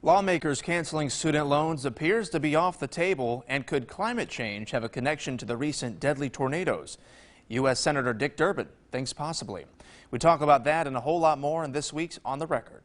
Lawmakers canceling student loans appears to be off the table, and could climate change have a connection to the recent deadly tornadoes? U.S. Senator Dick Durbin thinks possibly. We talk about that and a whole lot more in this week's On the Record.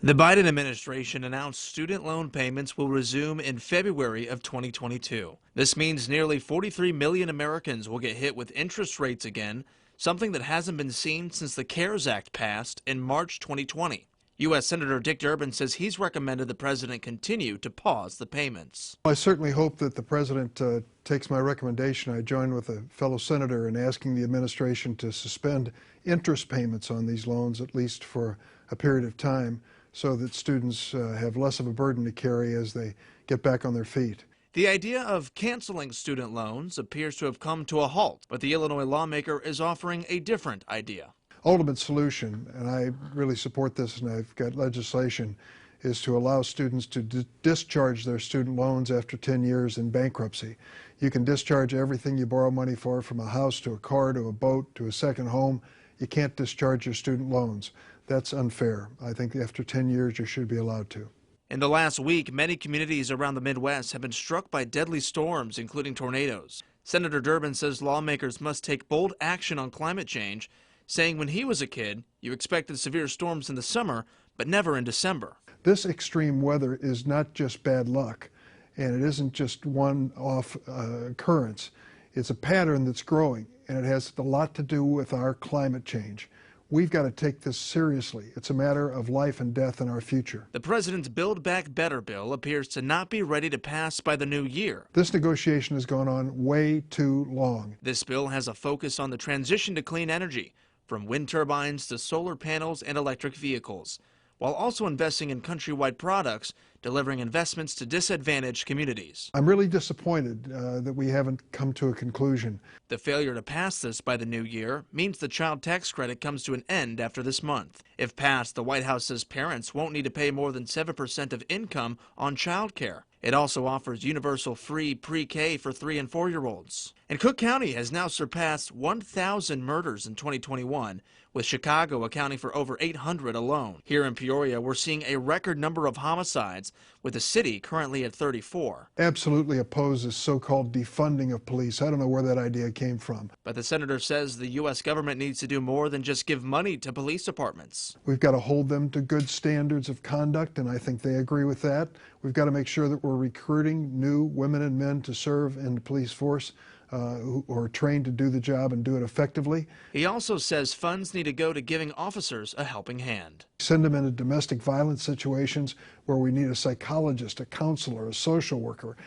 The Biden administration announced student loan payments will resume in February of 2022. This means nearly 43 million Americans will get hit with interest rates again, something that hasn't been seen since the CARES Act passed in March 2020. U.S. Senator Dick Durbin says he's recommended the president continue to pause the payments. I certainly hope that the president takes my recommendation. I join with a fellow senator in asking the administration to suspend interest payments on these loans, at least for a period of time, so that students have less of a burden to carry as they get back on their feet. The idea of canceling student loans appears to have come to a halt, but the Illinois lawmaker is offering a different idea. Ultimate solution, and I really support this, and I've got legislation, is to allow students to discharge their student loans after 10 years in bankruptcy. You can discharge everything you borrow money for, from a house to a car to a boat to a second home. You can't discharge your student loans. That's unfair. I think after 10 years you should be allowed to. In the last week, many communities around the Midwest have been struck by deadly storms, including tornadoes. Senator Durbin says lawmakers must take bold action on climate change, saying when he was a kid, you expected severe storms in the summer, but never in December. This extreme weather is not just bad luck, and it isn't just one-off occurrence. It's a pattern that's growing, and it has a lot to do with our climate change. We've got to take this seriously. It's a matter of life and death in our future. The president's Build Back Better bill appears to not be ready to pass by the new year. This negotiation has gone on way too long. This bill has a focus on the transition to clean energy, from wind turbines to solar panels and electric vehicles, while also investing in countrywide products, delivering investments to disadvantaged communities. I'm really disappointed that we haven't come to a conclusion. The failure to pass this by the new year means the child tax credit comes to an end after this month. If passed, the White House says parents won't need to pay more than 7% of income on child care. It also offers universal free pre-K for 3- and 4-year-olds. And Cook County has now surpassed 1,000 murders in 2021, with Chicago accounting for over 800 alone. Here in Peoria, we're seeing a record number of homicides, with the city currently at 34. Absolutely oppose this so-called defunding of police. I don't know where that idea came from. But the senator says the U.S. government needs to do more than just give money to police departments. We've got to hold them to good standards of conduct, and I think they agree with that. We've got to make sure that we're recruiting new women and men to serve in the police force who are trained to do the job and do it effectively. He also says funds need to go to giving officers a helping hand. Send them into domestic violence situations where we need a psychologist, a counselor, a social worker.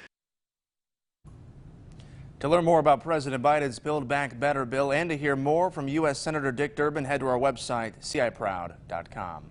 To learn more about President Biden's Build Back Better bill and to hear more from U.S. Senator Dick Durbin, head to our website, ciproud.com.